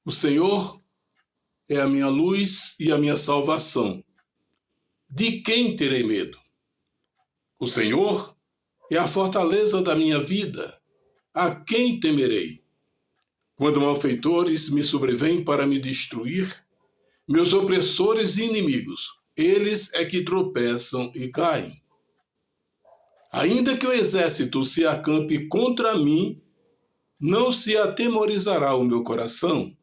O Senhor é a minha luz e a minha salvação. De quem terei medo? O Senhor é a fortaleza da minha vida. A quem temerei? Quando malfeitores me sobrevêm para me destruir, meus opressores e inimigos, eles é que tropeçam e caem. Ainda que o exército se acampe contra mim, não se atemorizará o meu coração.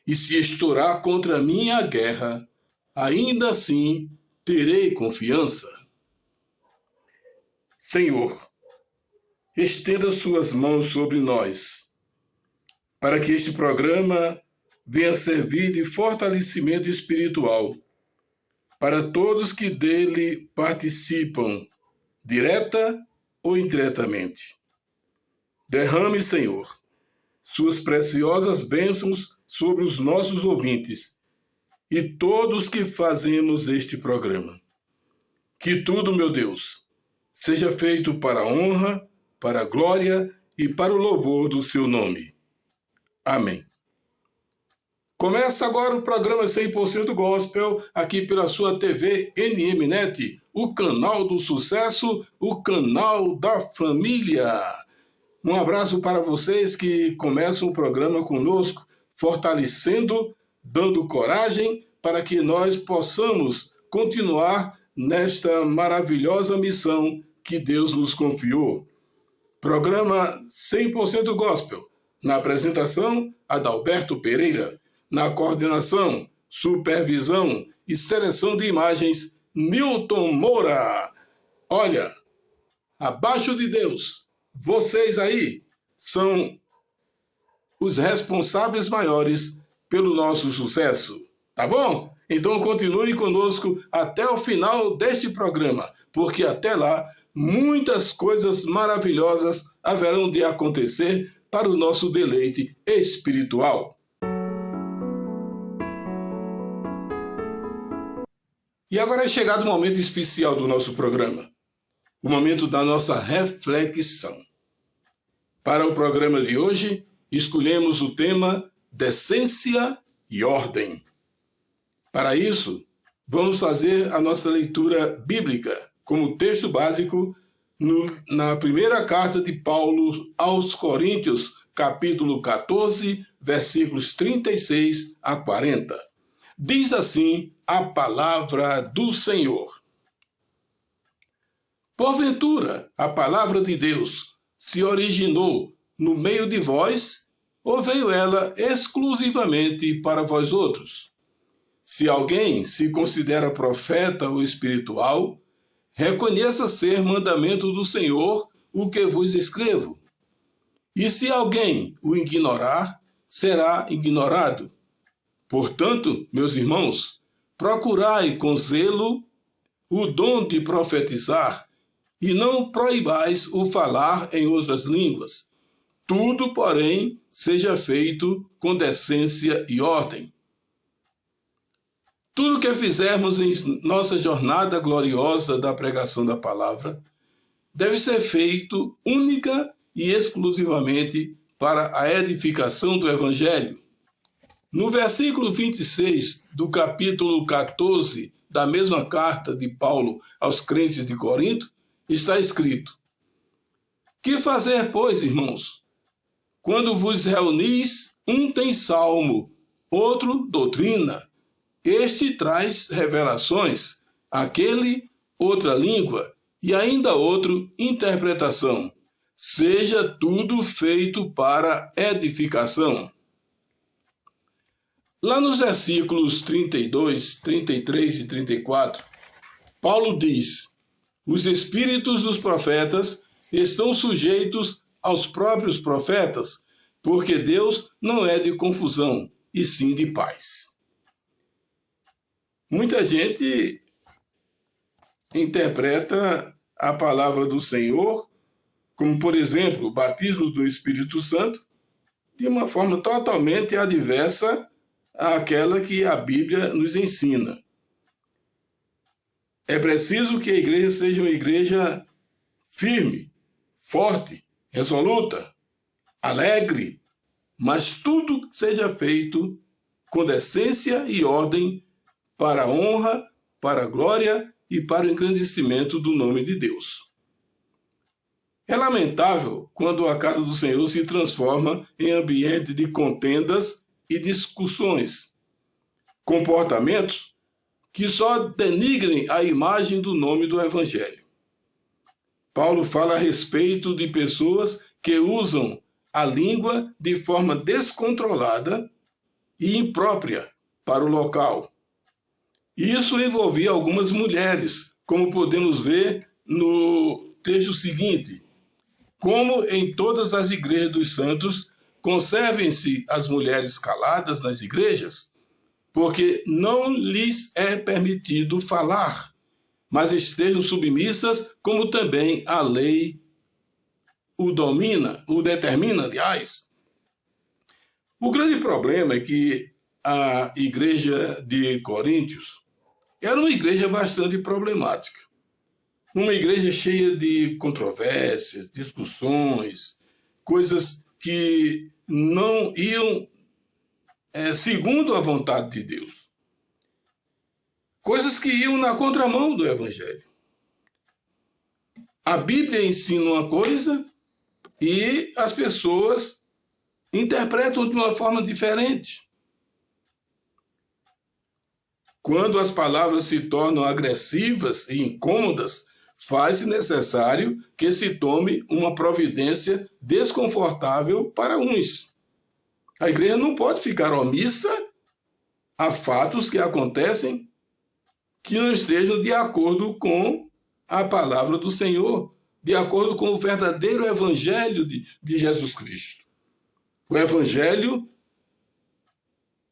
E se estourar contra mim a guerra, ainda assim terei confiança. Senhor, estenda suas mãos sobre nós, para que este programa venha servir de fortalecimento espiritual para todos que dele participam, direta ou indiretamente. Derrame, Senhor, suas preciosas bênçãos sobre os nossos ouvintes e todos que fazemos este programa. Que tudo, meu Deus, seja feito para a honra, para a glória e para o louvor do seu nome. Amém. Começa agora o programa 100% Gospel, aqui pela sua TV NMNet, o canal do sucesso, o canal da família. Um abraço para vocês que começam o programa conosco, fortalecendo, dando coragem para que nós possamos continuar nesta maravilhosa missão que Deus nos confiou. Programa 100% Gospel. Na apresentação, Adalberto Pereira. Na coordenação, supervisão e seleção de imagens, Newton Moura. Olha, abaixo de Deus, vocês aí são os responsáveis maiores pelo nosso sucesso, tá bom? Então continue conosco até o final deste programa, porque até lá muitas coisas maravilhosas haverão de acontecer para o nosso deleite espiritual. E agora é chegado o momento especial do nosso programa, o momento da nossa reflexão. Para o programa de hoje, escolhemos o tema decência e ordem. Para isso, vamos fazer a nossa leitura bíblica como texto básico na primeira carta de Paulo aos Coríntios, capítulo 14, versículos 36 a 40. Diz assim a palavra do Senhor. Porventura, a palavra de Deus se originou no meio de vós, ou veio ela exclusivamente para vós outros? Se alguém se considera profeta ou espiritual, reconheça ser mandamento do Senhor o que vos escrevo. E se alguém o ignorar, será ignorado. Portanto, meus irmãos, procurai com zelo o dom de profetizar, e não proibais o falar em outras línguas. Tudo, porém, seja feito com decência e ordem. Tudo que fizermos em nossa jornada gloriosa da pregação da palavra deve ser feito única e exclusivamente para a edificação do Evangelho. No versículo 26 do capítulo 14 da mesma carta de Paulo aos crentes de Corinto, está escrito: Que fazer, pois, irmãos? Quando vos reunis, um tem salmo, outro doutrina, este traz revelações, aquele outra língua, e ainda outro interpretação. Seja tudo feito para edificação. Lá nos versículos 32, 33 e 34, Paulo diz: Os espíritos dos profetas estão sujeitos aos próprios profetas, porque Deus não é de confusão, e sim de paz. Muita gente interpreta a palavra do Senhor, como por exemplo, o batismo do Espírito Santo, de uma forma totalmente adversa àquela que a Bíblia nos ensina. É preciso que a igreja seja uma igreja firme, forte, resoluta, alegre, mas tudo seja feito com decência e ordem para a honra, para a glória e para o engrandecimento do nome de Deus. É lamentável quando a casa do Senhor se transforma em ambiente de contendas e discussões, comportamentos que só denigrem a imagem do nome do Evangelho. Paulo fala a respeito de pessoas que usam a língua de forma descontrolada e imprópria para o local. Isso envolvia algumas mulheres, como podemos ver no texto seguinte. Como em todas as igrejas dos santos, conservem-se as mulheres caladas nas igrejas, porque não lhes é permitido falar, mas estejam submissas, como também a lei o determina, aliás. O grande problema é que a igreja de Coríntios era uma igreja bastante problemática. Uma igreja cheia de controvérsias, discussões, coisas que não iam segundo a vontade de Deus. Coisas que iam na contramão do Evangelho. A Bíblia ensina uma coisa e as pessoas interpretam de uma forma diferente. Quando as palavras se tornam agressivas e incômodas, faz-se necessário que se tome uma providência desconfortável para uns. A igreja não pode ficar omissa a fatos que acontecem que não estejam de acordo com a palavra do Senhor, de acordo com o verdadeiro evangelho de Jesus Cristo. O evangelho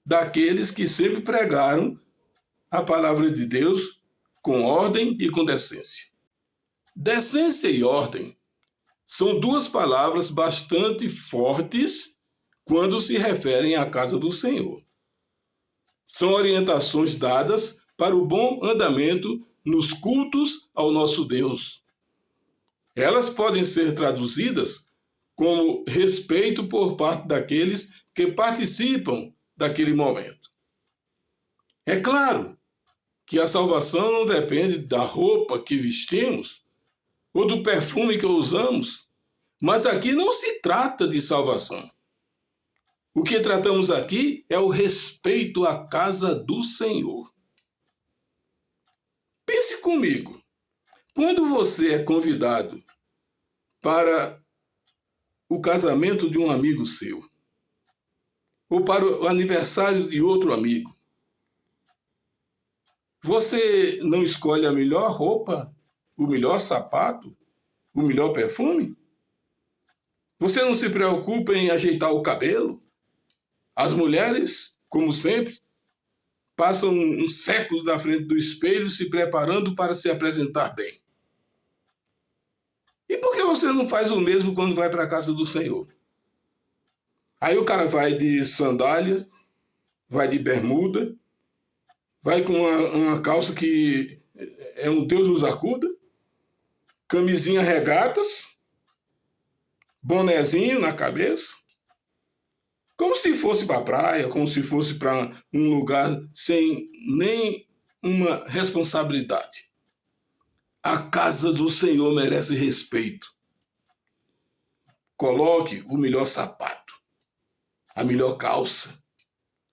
daqueles que sempre pregaram a palavra de Deus com ordem e com decência. Decência e ordem são duas palavras bastante fortes quando se referem à casa do Senhor. São orientações dadas para o bom andamento nos cultos ao nosso Deus. Elas podem ser traduzidas como respeito por parte daqueles que participam daquele momento. É claro que a salvação não depende da roupa que vestimos ou do perfume que usamos, mas aqui não se trata de salvação. O que tratamos aqui é o respeito à casa do Senhor. Pense comigo, quando você é convidado para o casamento de um amigo seu, ou para o aniversário de outro amigo, você não escolhe a melhor roupa, o melhor sapato, o melhor perfume? Você não se preocupa em ajeitar o cabelo? As mulheres, como sempre, passam um século na frente do espelho se preparando para se apresentar bem. E por que você não faz o mesmo quando vai para a casa do Senhor? Aí o cara vai de sandália, vai de bermuda, vai com uma calça que é um Deus nos acuda, camisinha regatas, bonezinho na cabeça, como se fosse para a praia, como se fosse para um lugar sem nem uma responsabilidade. A casa do Senhor merece respeito. Coloque o melhor sapato, a melhor calça,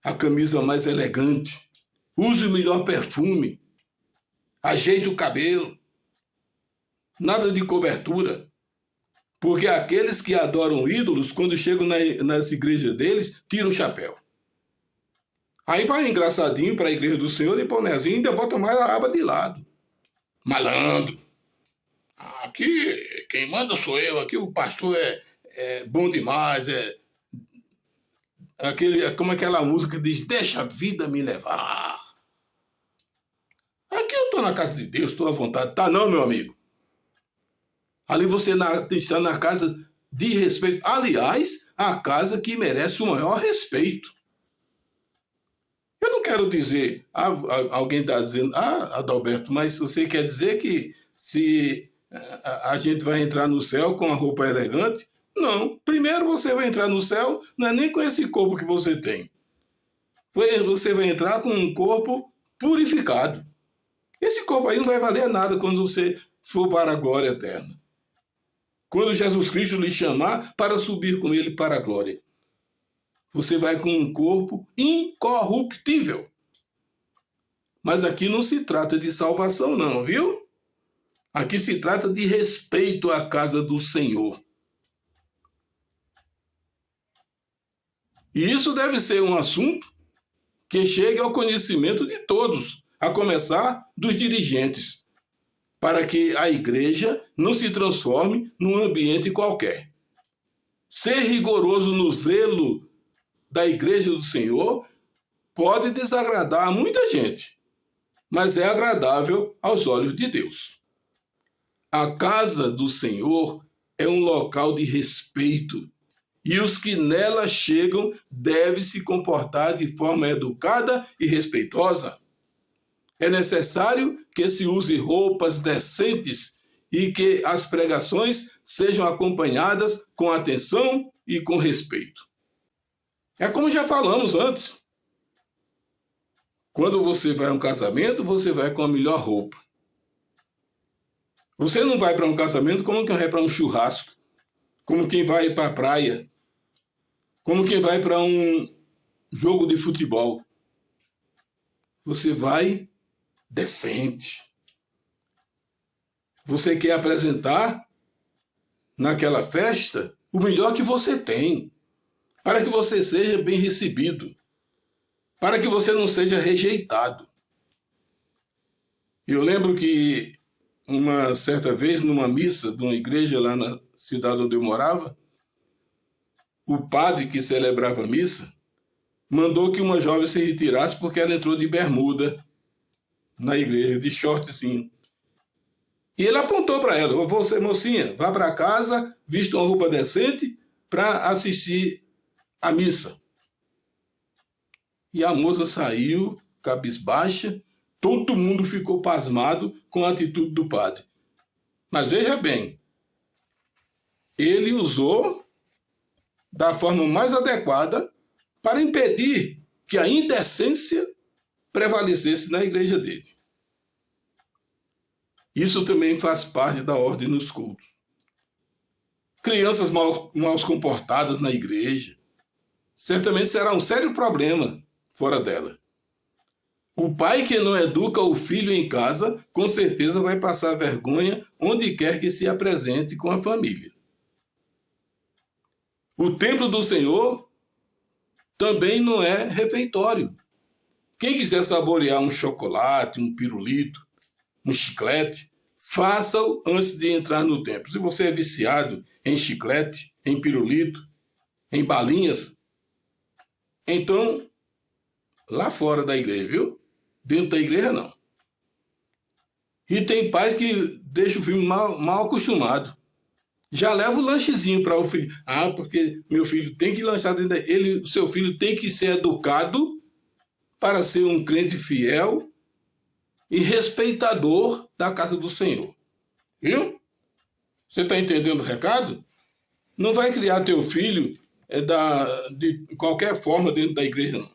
a camisa mais elegante, use o melhor perfume, ajeite o cabelo, nada de cobertura. Porque aqueles que adoram ídolos, quando chegam nas igrejas deles, tiram o chapéu. Aí vai engraçadinho para a igreja do Senhor, de bonezinho, e ainda bota mais a aba de lado. Malandro. Aqui, quem manda sou eu. Aqui o pastor é bom demais. Como aquela música que diz, deixa a vida me levar. Aqui eu estou na casa de Deus, estou à vontade. Tá não, meu amigo. Ali você está na casa de respeito. Aliás, a casa que merece o maior respeito. Eu não quero dizer, alguém está dizendo, Adalberto, mas você quer dizer que se a gente vai entrar no céu com a roupa elegante, Não. Primeiro você vai entrar no céu, não é nem com esse corpo que você tem. Você vai entrar com um corpo purificado. Esse corpo aí não vai valer nada quando você for para a glória eterna. Quando Jesus Cristo lhe chamar para subir com ele para a glória. Você vai com um corpo incorruptível. Mas aqui não se trata de salvação não, viu? Aqui se trata de respeito à casa do Senhor. E isso deve ser um assunto que chegue ao conhecimento de todos, a começar dos dirigentes, para que a igreja não se transforme num ambiente qualquer. Ser rigoroso no zelo da igreja do Senhor pode desagradar a muita gente, mas é agradável aos olhos de Deus. A casa do Senhor é um local de respeito e os que nela chegam devem se comportar de forma educada e respeitosa. É necessário que se use roupas decentes e que as pregações sejam acompanhadas com atenção e com respeito. É como já falamos antes. Quando você vai a um casamento, você vai com a melhor roupa. Você não vai para um casamento como quem vai para um churrasco, como quem vai para a praia, como quem vai para um jogo de futebol. Você vai decente. Você quer apresentar naquela festa o melhor que você tem, para que você seja bem recebido, para que você não seja rejeitado. Eu lembro que uma certa vez, numa missa de uma igreja lá na cidade onde eu morava, o padre que celebrava a missa mandou que uma jovem se retirasse porque ela entrou de bermuda na igreja, de shortzinho. E ele apontou para ela: você, mocinha, vá para casa, vista uma roupa decente para assistir a missa. E a moça saiu, cabisbaixa, todo mundo ficou pasmado com a atitude do padre. Mas veja bem, ele usou da forma mais adequada para impedir que a indecência prevalecesse na igreja dele. Isso também faz parte da ordem nos cultos. Crianças mal comportadas na igreja certamente será um sério problema fora dela. O pai que não educa o filho em casa, com certeza vai passar vergonha onde quer que se apresente com a família. O templo do Senhor também não é refeitório. Quem quiser saborear um chocolate, um pirulito, um chiclete, faça-o antes de entrar no templo. Se você é viciado em chiclete, em pirulito, em balinhas, então, lá fora da igreja, viu? Dentro da igreja, não. E tem pais que deixam o filho mal acostumado. Já leva o lanchezinho para o filho. Porque meu filho tem que lanchar dentro o seu filho tem que ser educado para ser um crente fiel e respeitador da casa do Senhor. Viu? Você está entendendo o recado? Não vai criar teu filho de qualquer forma dentro da igreja, não.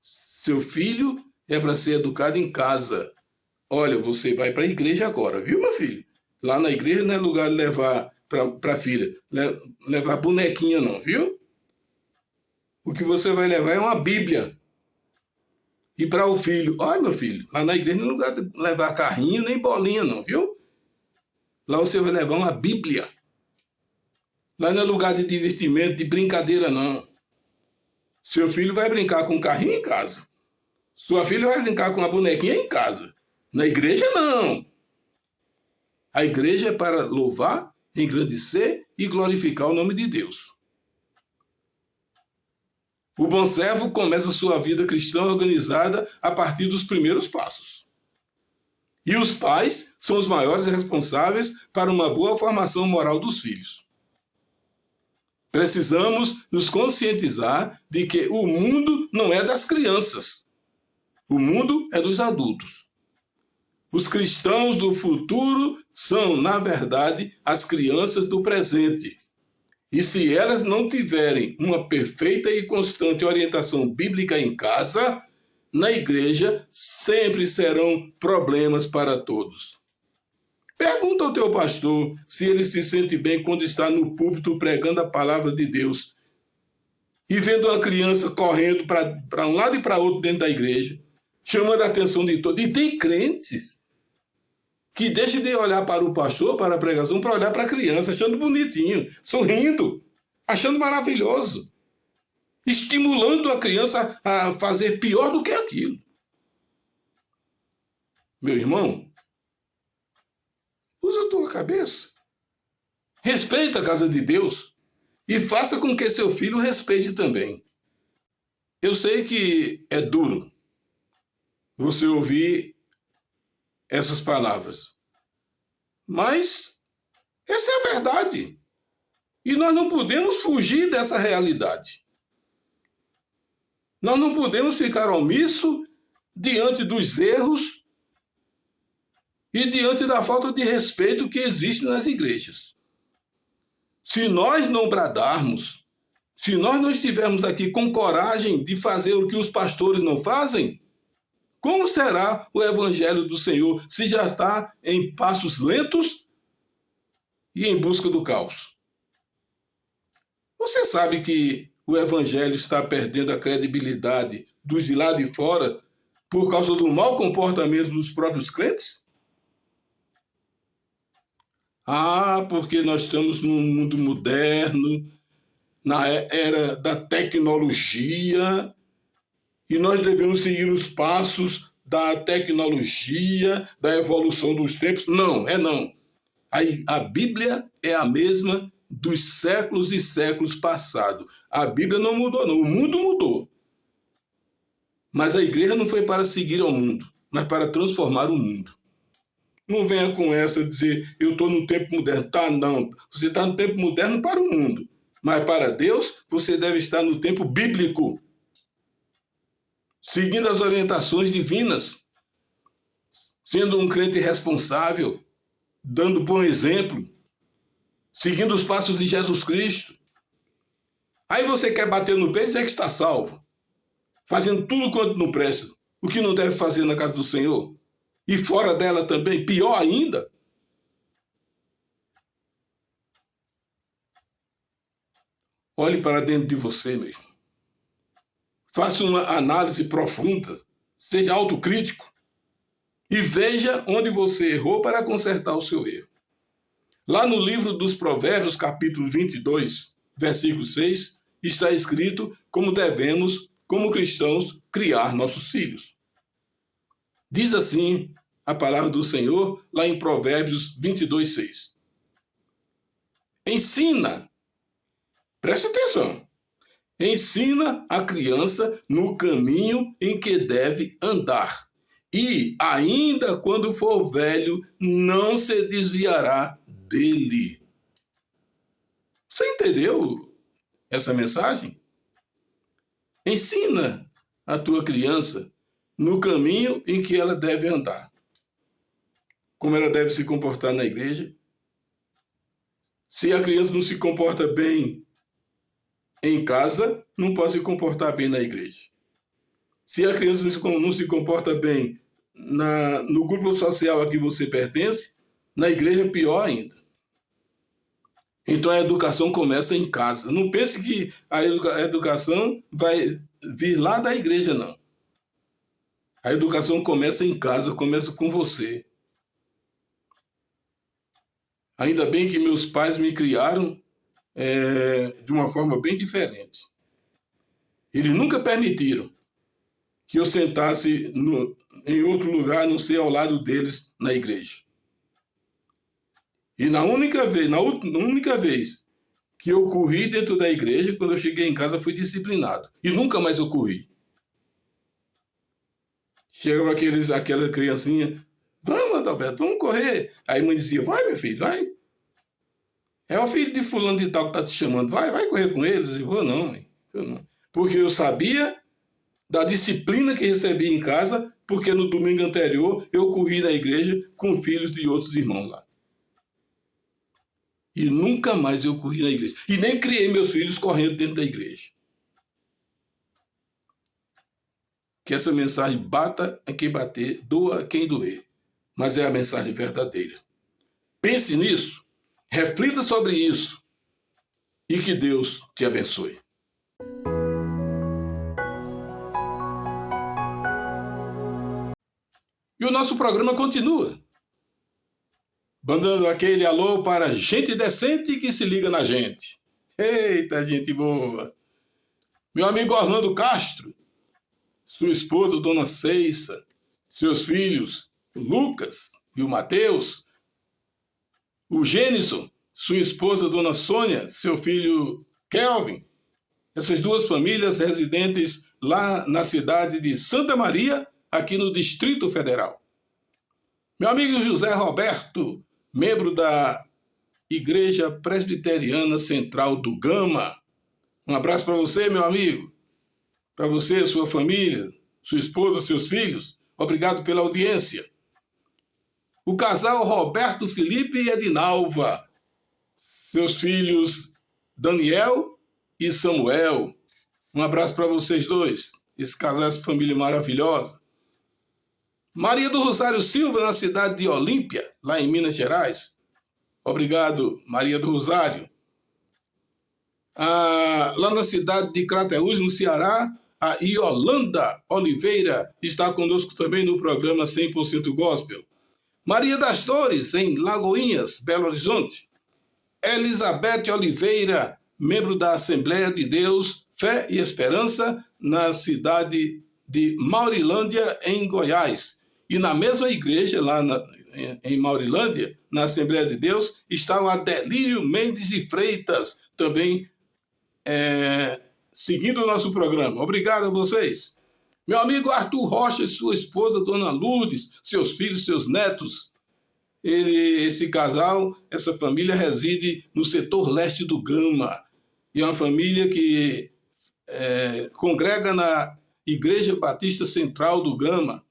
Seu filho é para ser educado em casa. Olha, você vai para a igreja agora, viu, meu filho? Lá na igreja não é lugar de levar para a filha, levar bonequinha não, viu? O que você vai levar é uma Bíblia. E para o filho, olha, meu filho, lá na igreja não é lugar de levar carrinho nem bolinha não, viu? Lá você vai levar uma Bíblia. Lá não é lugar de divertimento, de brincadeira não. Seu filho vai brincar com um carrinho em casa. Sua filha vai brincar com uma bonequinha em casa. Na igreja, não. A igreja é para louvar, engrandecer e glorificar o nome de Deus. O bom servo começa sua vida cristã organizada a partir dos primeiros passos. E os pais são os maiores responsáveis para uma boa formação moral dos filhos. Precisamos nos conscientizar de que o mundo não é das crianças. O mundo é dos adultos. Os cristãos do futuro são, na verdade, as crianças do presente. E se elas não tiverem uma perfeita e constante orientação bíblica em casa, na igreja sempre serão problemas para todos. Pergunta ao teu pastor se ele se sente bem quando está no púlpito pregando a palavra de Deus e vendo uma criança correndo para um lado e para outro dentro da igreja, chamando a atenção de todos. E tem crentes que deixam de olhar para o pastor, para a pregação, para olhar para a criança, achando bonitinho, sorrindo, achando maravilhoso, estimulando a criança a fazer pior do que aquilo. Meu irmão, usa a tua cabeça. Respeita a casa de Deus e faça com que seu filho respeite também. Eu sei que é duro você ouvir essas palavras, mas essa é a verdade. E nós não podemos fugir dessa realidade. Nós não podemos ficar omissos diante dos erros e diante da falta de respeito que existe nas igrejas. Se nós não bradarmos, se nós não estivermos aqui com coragem de fazer o que os pastores não fazem, como será o evangelho do Senhor se já está em passos lentos e em busca do caos? Você sabe que o evangelho está perdendo a credibilidade dos de lá de fora por causa do mau comportamento dos próprios crentes? Porque nós estamos num mundo moderno, na era da tecnologia, e nós devemos seguir os passos da tecnologia, da evolução dos tempos. Não, não. A Bíblia é a mesma dos séculos e séculos passados. A Bíblia não mudou, não. O mundo mudou. Mas a igreja não foi para seguir ao mundo, mas para transformar o mundo. Não venha com essa dizer, eu estou no tempo moderno. Não. Você está no tempo moderno para o mundo. Mas para Deus, você deve estar no tempo bíblico, seguindo as orientações divinas, sendo um crente responsável, dando bom exemplo, seguindo os passos de Jesus Cristo. Aí você quer bater no peito e dizer que está salvo, fazendo tudo quanto não presta, o que não deve fazer na casa do Senhor, e fora dela também, pior ainda. Olhe para dentro de você, meu irmão. Faça uma análise profunda, seja autocrítico e veja onde você errou para consertar o seu erro. Lá no livro dos Provérbios, capítulo 22, versículo 6, está escrito como devemos, como cristãos, criar nossos filhos. Diz assim a palavra do Senhor, lá em Provérbios 22, 6. Ensina, preste atenção, ensina a criança no caminho em que deve andar, e, ainda quando for velho, não se desviará dele. Você entendeu essa mensagem? Ensina a tua criança no caminho em que ela deve andar. Como ela deve se comportar na igreja. Se a criança não se comporta bem em casa, não pode se comportar bem na igreja. Se a criança não se comporta bem no grupo social a que você pertence, na igreja pior ainda. Então a educação começa em casa. Não pense que a educação vai vir lá da igreja, não. A educação começa em casa, começa com você. Ainda bem que meus pais me criaram de uma forma bem diferente. Eles nunca permitiram que eu sentasse em outro lugar, a não ser ao lado deles na igreja. E na única vez que eu corri dentro da igreja, quando eu cheguei em casa, fui disciplinado. E nunca mais eu corri. Chegava aquela criancinha, vamos, Adalberto, vamos correr. Aí a mãe dizia, vai, meu filho, vai. É o filho de fulano de tal que está te chamando, vai correr com eles. Eu vou não, mãe. Porque eu sabia da disciplina que recebia em casa porque no domingo anterior eu corri na igreja com filhos de outros irmãos lá. E nunca mais eu corri na igreja. E nem criei meus filhos correndo dentro da igreja. Que essa mensagem bata a quem bater, doa a quem doer. Mas é a mensagem verdadeira. Pense nisso, reflita sobre isso e que Deus te abençoe. E o nosso programa continua, mandando aquele alô para gente decente que se liga na gente. Eita, gente boa! Meu amigo Orlando Castro, sua esposa, Dona Ceissa, seus filhos, o Lucas e o Mateus, o Gênison, sua esposa, Dona Sônia, seu filho Kelvin, essas duas famílias residentes lá na cidade de Santa Maria, aqui no Distrito Federal. Meu amigo José Roberto, membro da Igreja Presbiteriana Central do Gama. Um abraço para você, meu amigo. Para você, sua família, sua esposa, seus filhos. Obrigado pela audiência. O casal Roberto Felipe e Edinalva. Seus filhos Daniel e Samuel. Um abraço para vocês dois. Esse casal, essa família maravilhosa. Maria do Rosário Silva, na cidade de Olímpia, lá em Minas Gerais. Obrigado, Maria do Rosário. Lá na cidade de Crateús, no Ceará, a Yolanda Oliveira está conosco também no programa 100% Gospel. Maria das Dores, em Lagoinhas, Belo Horizonte. Elizabeth Oliveira, membro da Assembleia de Deus, Fé e Esperança, na cidade de Maurilândia, em Goiás. E na mesma igreja, lá em Maurilândia, na Assembleia de Deus, está o Adelírio Mendes de Freitas, também seguindo o nosso programa. Obrigado a vocês. Meu amigo Arthur Rocha e sua esposa, Dona Lourdes, seus filhos, seus netos. Esse casal, essa família reside no setor leste do Gama. E é uma família que congrega na Igreja Batista Central do Gama.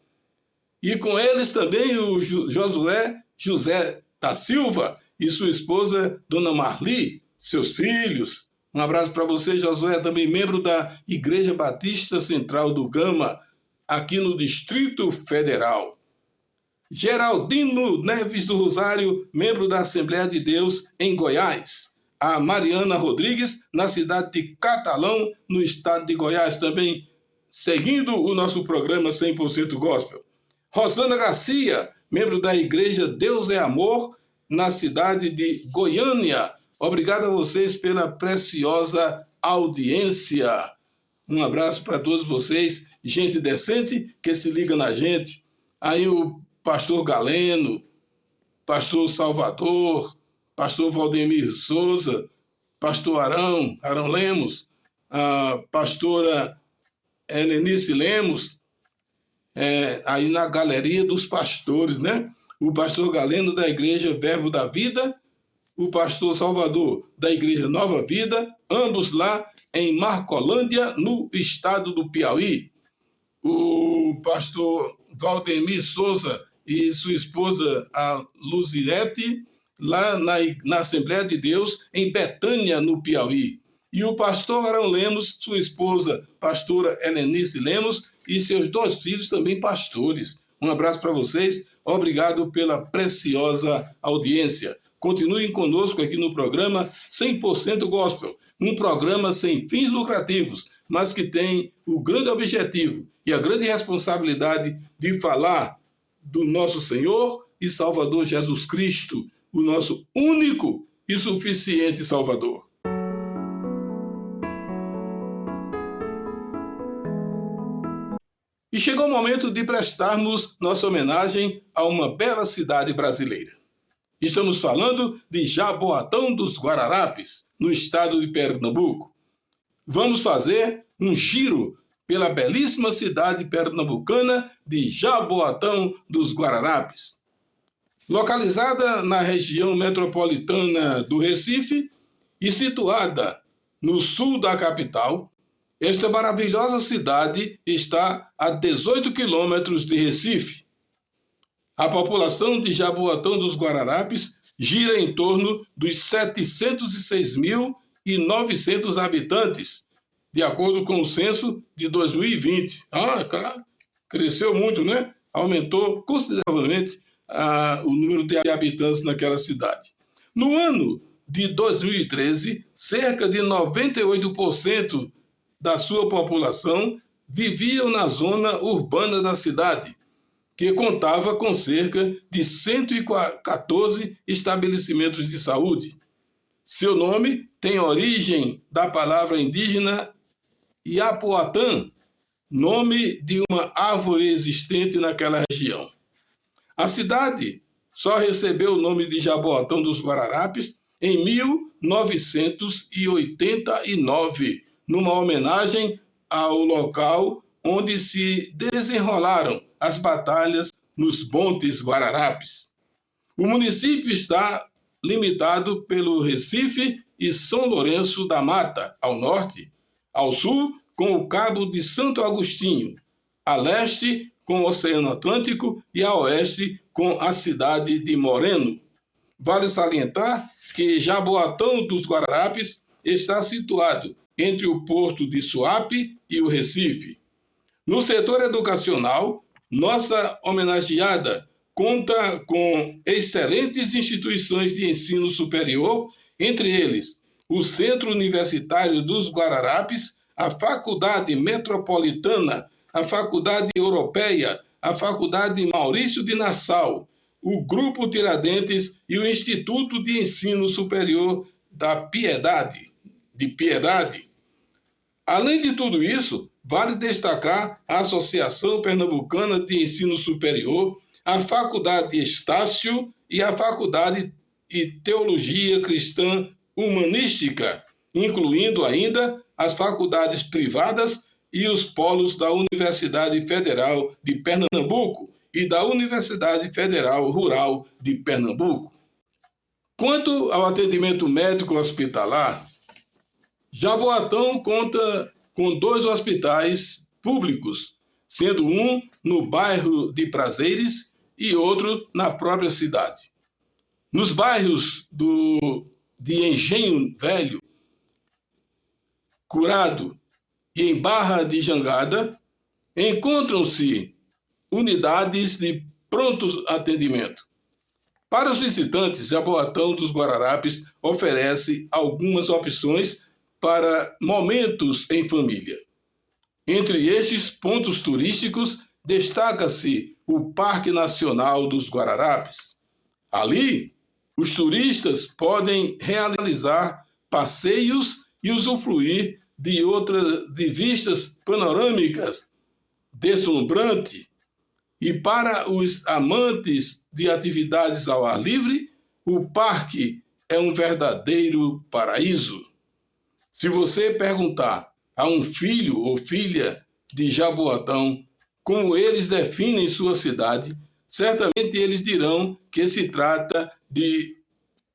E com eles também o José da Silva e sua esposa, Dona Marli, seus filhos. Um abraço para você, Josué, também membro da Igreja Batista Central do Gama, aqui no Distrito Federal. Geraldino Neves do Rosário, membro da Assembleia de Deus em Goiás. A Mariana Rodrigues, na cidade de Catalão, no estado de Goiás, também seguindo o nosso programa 100% Gospel. Rosana Garcia, membro da Igreja Deus é Amor, na cidade de Goiânia. Obrigado a vocês pela preciosa audiência. Um abraço para todos vocês, gente decente que se liga na gente. Aí o pastor Galeno, pastor Salvador, pastor Valdemir Souza, pastor Arão Lemos, a pastora Helenice Lemos, aí na galeria dos pastores, né? O pastor Galeno da Igreja Verbo da Vida, o pastor Salvador da Igreja Nova Vida, ambos lá em Marcolândia, no estado do Piauí. O pastor Valdemir Souza e sua esposa, a Luzirete, lá na Assembleia de Deus, em Betânia, no Piauí. E o pastor Arão Lemos, sua esposa, pastora Helenice Lemos, e seus 2 filhos também pastores. Um abraço para vocês, obrigado pela preciosa audiência. Continuem conosco aqui no programa 100% Gospel, um programa sem fins lucrativos, mas que tem o grande objetivo e a grande responsabilidade de falar do nosso Senhor e Salvador Jesus Cristo, o nosso único e suficiente Salvador. E chegou o momento de prestarmos nossa homenagem a uma bela cidade brasileira. Estamos falando de Jaboatão dos Guararapes, no estado de Pernambuco. Vamos fazer um giro pela belíssima cidade pernambucana de Jaboatão dos Guararapes. Localizada na região metropolitana do Recife e situada no sul da capital, Esta maravilhosa cidade está a 18 quilômetros de Recife. A população de Jaboatão dos Guararapes gira em torno dos 706.900 habitantes, de acordo com o censo de 2020. Claro, cresceu muito, né? Aumentou consideravelmente o número de habitantes naquela cidade. No ano de 2013, cerca de 98% da sua população viviam na zona urbana da cidade, que contava com cerca de 114 estabelecimentos de saúde. Seu nome tem origem da palavra indígena Iapoatã, nome de uma árvore existente naquela região. A cidade só recebeu o nome de Jaboatão dos Guararapes em 1989, numa homenagem ao local onde se desenrolaram as batalhas nos Montes Guararapes. O município está limitado pelo Recife e São Lourenço da Mata, ao norte, ao sul, com o Cabo de Santo Agostinho, a leste, com o Oceano Atlântico e a oeste, com a cidade de Moreno. Vale salientar que Jaboatão dos Guararapes está situado entre o porto de Suape e o Recife. No setor educacional, nossa homenageada conta com excelentes instituições de ensino superior, entre eles o Centro Universitário dos Guararapes, a Faculdade Metropolitana, a Faculdade Europeia, a Faculdade Maurício de Nassau, o Grupo Tiradentes e o Instituto de Ensino Superior da Piedade. Além de tudo isso, vale destacar a Associação Pernambucana de Ensino Superior, a Faculdade Estácio e a Faculdade de Teologia Cristã Humanística, incluindo ainda as faculdades privadas e os polos da Universidade Federal de Pernambuco e da Universidade Federal Rural de Pernambuco. Quanto ao atendimento médico hospitalar, Jaboatão conta com 2 hospitais públicos, sendo um no bairro de Prazeres e outro na própria cidade. Nos bairros de Engenho Velho, Curado e em Barra de Jangada, encontram-se unidades de pronto atendimento. Para os visitantes, Jaboatão dos Guararapes oferece algumas opções para momentos em família. Entre estes pontos turísticos, destaca-se o Parque Nacional dos Guararapes. Ali, os turistas podem realizar passeios e usufruir de vistas panorâmicas deslumbrantes. E para os amantes de atividades ao ar livre, o parque é um verdadeiro paraíso. Se você perguntar a um filho ou filha de Jaboatão como eles definem sua cidade, certamente eles dirão que se trata de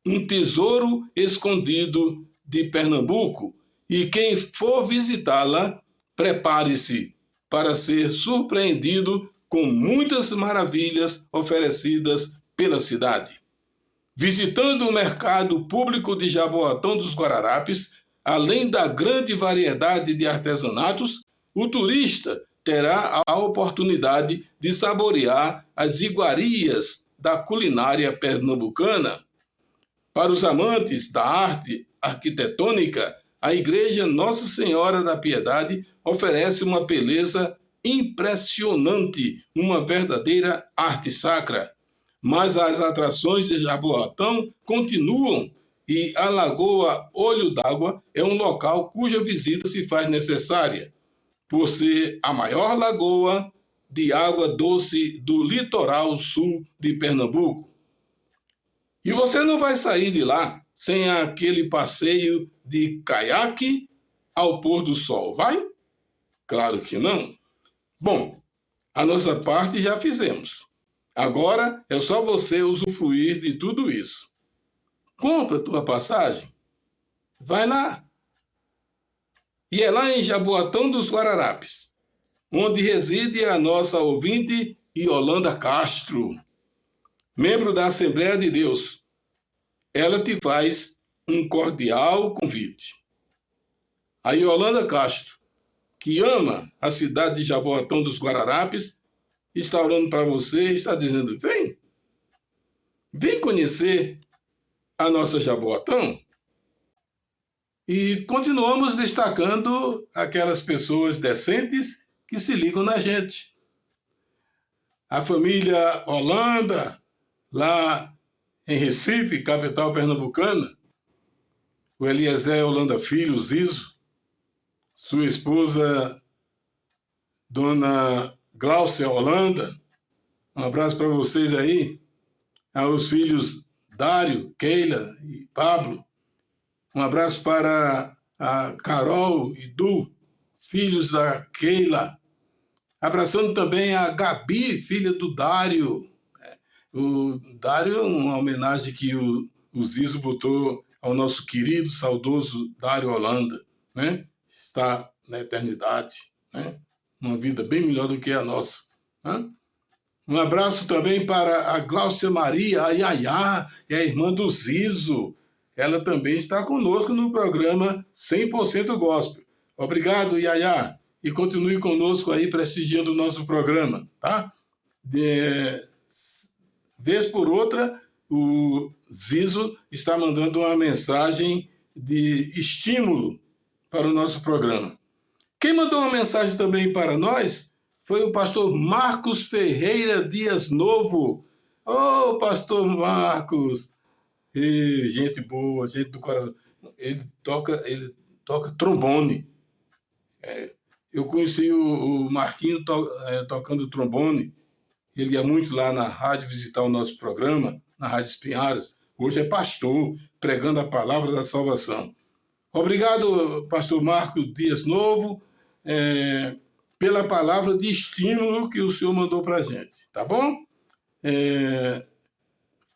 um tesouro escondido de Pernambuco, e quem for visitá-la, prepare-se para ser surpreendido com muitas maravilhas oferecidas pela cidade. Visitando o mercado público de Jaboatão dos Guararapes, além da grande variedade de artesanatos, o turista terá a oportunidade de saborear as iguarias da culinária pernambucana. Para os amantes da arte arquitetônica, a Igreja Nossa Senhora da Piedade oferece uma beleza impressionante, uma verdadeira arte sacra. Mas as atrações de Jaboatão continuam e a Lagoa Olho d'Água é um local cuja visita se faz necessária, por ser a maior lagoa de água doce do litoral sul de Pernambuco. E você não vai sair de lá sem aquele passeio de caiaque ao pôr do sol, vai? Claro que não. Bom, a nossa parte já fizemos. Agora é só você usufruir de tudo isso. Compra tua passagem. Vai lá. E é lá em Jaboatão dos Guararapes, onde reside a nossa ouvinte Yolanda Castro, membro da Assembleia de Deus. Ela te faz um cordial convite. A Yolanda Castro, que ama a cidade de Jaboatão dos Guararapes, está orando para você, está dizendo: vem conhecer a nossa Jaboatão. E continuamos destacando aquelas pessoas decentes que se ligam na gente. A família Holanda, lá em Recife, capital pernambucana, o Eliezer Holanda Filho, Zizo, sua esposa, Dona Gláucia Holanda, um abraço para vocês aí, aos filhos Dário, Keila e Pablo, um abraço para a Carol e Du, filhos da Keila, abraçando também a Gabi, filha do Dário. O Dário é uma homenagem que o Zizo botou ao nosso querido, saudoso Dário Holanda, né? Está na eternidade, né? Uma vida bem melhor do que a nossa. Né? Um abraço também para a Gláucia Maria, a Yaya, é a irmã do Zizo. Ela também está conosco no programa 100% Gospel. Obrigado, Yaya. E continue conosco aí prestigiando o nosso programa, tá? Vez por outra, o Zizo está mandando uma mensagem de estímulo para o nosso programa. Quem mandou uma mensagem também para nós foi o pastor Marcos Ferreira Dias Novo. Ô, pastor Marcos! Gente boa, gente do coração. Ele toca trombone. Eu conheci o Marquinho tocando trombone. Ele ia muito lá na rádio visitar o nosso programa, na Rádio Espinharas. Hoje é pastor, pregando a palavra da salvação. Obrigado, pastor Marcos Dias Novo, pela palavra de estímulo que o senhor mandou para a gente, tá bom?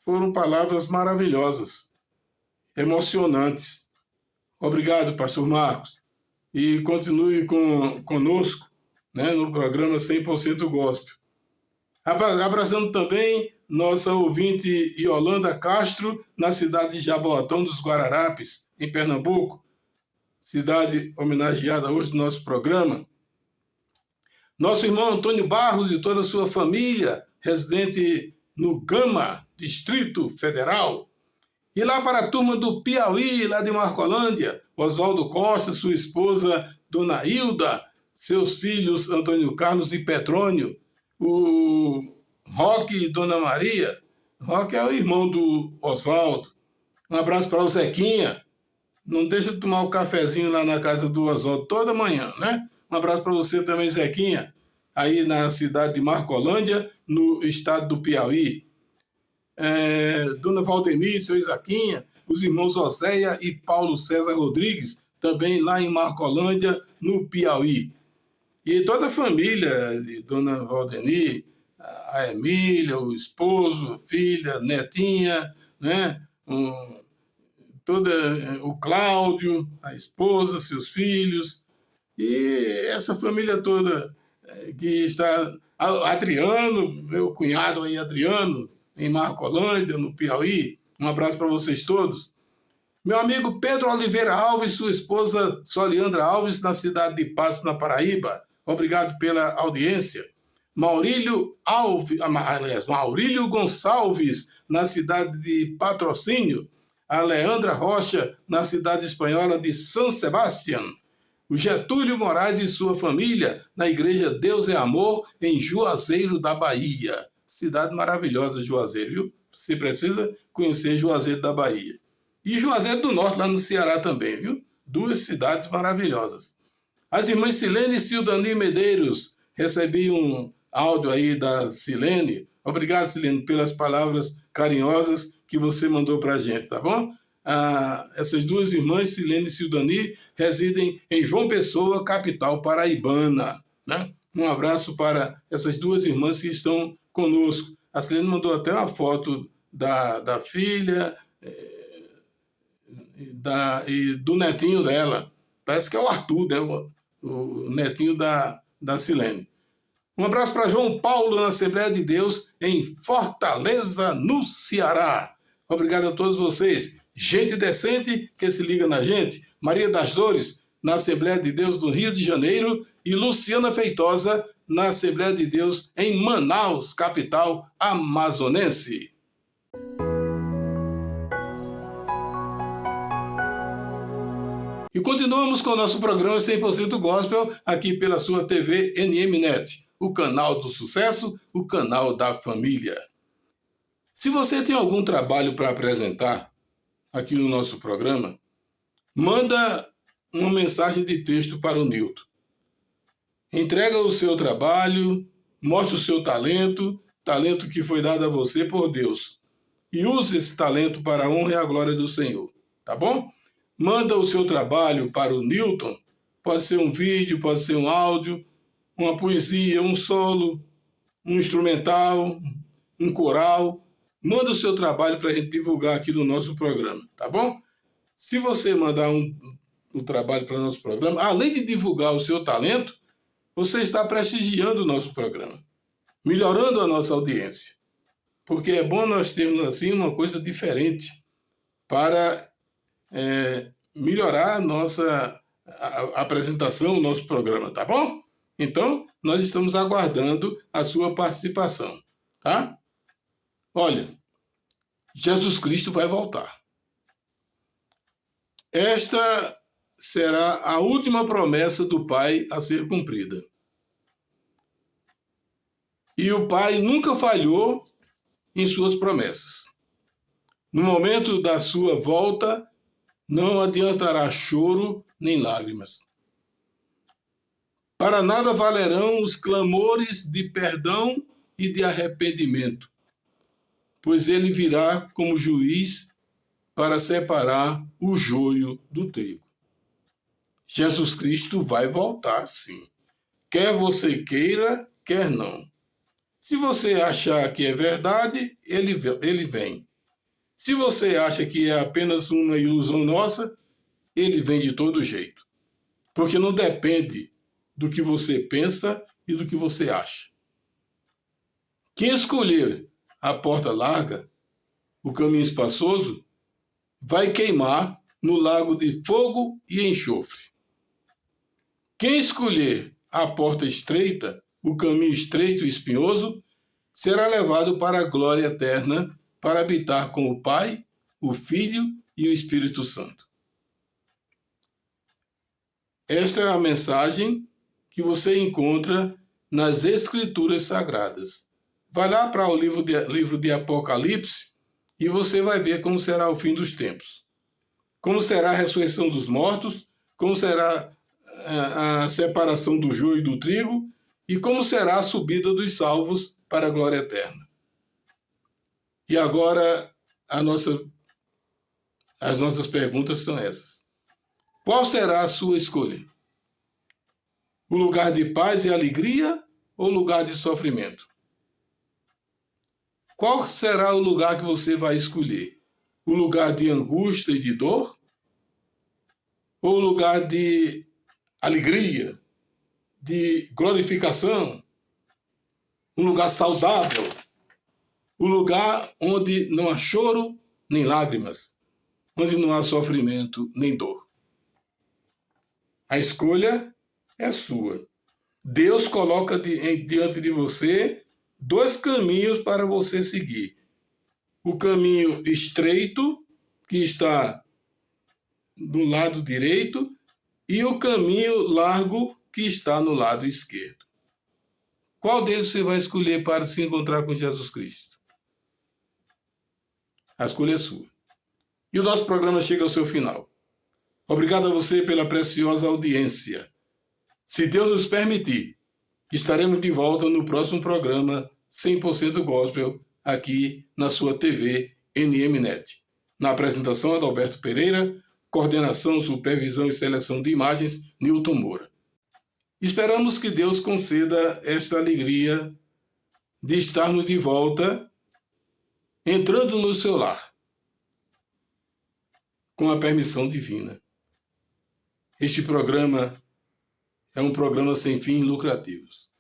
Foram palavras maravilhosas, emocionantes. Obrigado, pastor Marcos. E continue conosco, né, no programa 100% Gospel. Abraçando também nossa ouvinte Yolanda Castro, na cidade de Jaboatão dos Guararapes, em Pernambuco, cidade homenageada hoje no nosso programa. Nosso irmão Antônio Barros e toda a sua família, residente no Gama, Distrito Federal. E lá para a turma do Piauí, lá de Marcolândia, Oswaldo Costa, sua esposa Dona Hilda, seus filhos Antônio Carlos e Petrônio, o Roque e Dona Maria. Roque é o irmão do Oswaldo. Um abraço para o Zequinha. Não deixa de tomar o cafezinho lá na casa do Oswaldo toda manhã, né? Um abraço para você também, Zequinha, aí na cidade de Marcolândia, no estado do Piauí. Dona Valdemir, seu Isaquinha, os irmãos Oséia e Paulo César Rodrigues, também lá em Marcolândia, no Piauí. E toda a família de Dona Valdemir, a Emília, o esposo, a filha, netinha, né? O Cláudio, a esposa, seus filhos, e essa família toda que está... Adriano, meu cunhado aí, Adriano, em Marcolândia, no Piauí. Um abraço para vocês todos. Meu amigo Pedro Oliveira Alves, sua esposa Soliandra Alves, na cidade de Passo, na Paraíba. Obrigado pela audiência. Maurílio Gonçalves, na cidade de Patrocínio. A Leandra Rocha, na cidade espanhola de São Sebastião. O Getúlio Moraes e sua família, na Igreja Deus é Amor, em Juazeiro da Bahia. Cidade maravilhosa, Juazeiro, viu? Você precisa conhecer Juazeiro da Bahia. E Juazeiro do Norte, lá no Ceará também, viu? 2 cidades maravilhosas. As irmãs Silene e Sildani Medeiros, recebi um áudio aí da Silene. Obrigado, Silene, pelas palavras carinhosas que você mandou para a gente, tá bom? Essas 2 irmãs, Silene e Sildani, residem em João Pessoa, capital paraibana, né? Um abraço para essas 2 irmãs que estão conosco. A Silene mandou até uma foto da filha e do netinho dela Parece que é o Arthur, né? O netinho da Silene. Um abraço para João Paulo, na Assembleia de Deus, em Fortaleza, no Ceará. Obrigado a todos vocês. Gente decente que se liga na gente. Maria das Dores, na Assembleia de Deus do Rio de Janeiro. E Luciana Feitosa, na Assembleia de Deus em Manaus, capital amazonense. E continuamos com o nosso programa 100% Gospel aqui pela sua TV NMNet, o canal do sucesso, o canal da família. Se você tem algum trabalho para apresentar aqui no nosso programa, manda uma mensagem de texto para o Nilton. Entrega o seu trabalho, mostra o seu talento que foi dado a você por Deus. E use esse talento para a honra e a glória do Senhor, tá bom? Manda o seu trabalho para o Nilton, pode ser um vídeo, pode ser um áudio, uma poesia, um solo, um instrumental, um coral. Manda o seu trabalho para a gente divulgar aqui no nosso programa, tá bom? Se você mandar um trabalho para o nosso programa, além de divulgar o seu talento, você está prestigiando o nosso programa, melhorando a nossa audiência. Porque é bom nós termos assim uma coisa diferente para melhorar a nossa apresentação, o nosso programa, tá bom? Então, nós estamos aguardando a sua participação, tá? Olha, Jesus Cristo vai voltar. Esta será a última promessa do Pai a ser cumprida. E o Pai nunca falhou em suas promessas. No momento da sua volta, não adiantará choro nem lágrimas. Para nada valerão os clamores de perdão e de arrependimento, pois ele virá como juiz para separar o joio do trigo. Jesus Cristo vai voltar, sim. Quer você queira, quer não. Se você achar que é verdade, ele vem. Se você acha que é apenas uma ilusão nossa, ele vem de todo jeito. Porque não depende do que você pensa e do que você acha. Quem escolher a porta larga, o caminho espaçoso, vai queimar no lago de fogo e enxofre. Quem escolher a porta estreita, o caminho estreito e espinhoso, será levado para a glória eterna para habitar com o Pai, o Filho e o Espírito Santo. Esta é a mensagem que você encontra nas Escrituras Sagradas. Vai lá para o livro de Apocalipse e você vai ver como será o fim dos tempos. Como será a ressurreição dos mortos, como será a separação do joio e do trigo e como será a subida dos salvos para a glória eterna. E agora as nossas perguntas são essas. Qual será a sua escolha? O lugar de paz e alegria ou o lugar de sofrimento? Qual será o lugar que você vai escolher? O lugar de angústia e de dor? Ou o lugar de alegria, de glorificação? Um lugar saudável? O lugar onde não há choro nem lágrimas, onde não há sofrimento nem dor. A escolha é sua. Deus coloca diante de você dois caminhos para você seguir. O caminho estreito, que está do lado direito, e o caminho largo, que está no lado esquerdo. Qual deles você vai escolher para se encontrar com Jesus Cristo? A escolha é sua. E o nosso programa chega ao seu final. Obrigado a você pela preciosa audiência. Se Deus nos permitir, estaremos de volta no próximo programa 100% Gospel, aqui na sua TV NMNet. Na apresentação, Adalberto Pereira, coordenação, supervisão e seleção de imagens, Nilton Moura. Esperamos que Deus conceda esta alegria de estarmos de volta entrando no seu lar, com a permissão divina. Este programa é um programa sem fins lucrativos.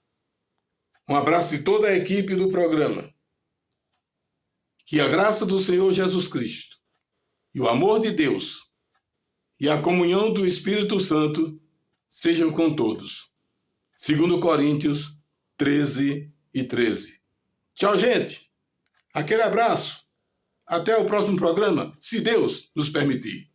Um abraço de toda a equipe do programa. Que a graça do Senhor Jesus Cristo e o amor de Deus e a comunhão do Espírito Santo sejam com todos. 2 Coríntios 13:13. Tchau, gente. Aquele abraço. Até o próximo programa, se Deus nos permitir.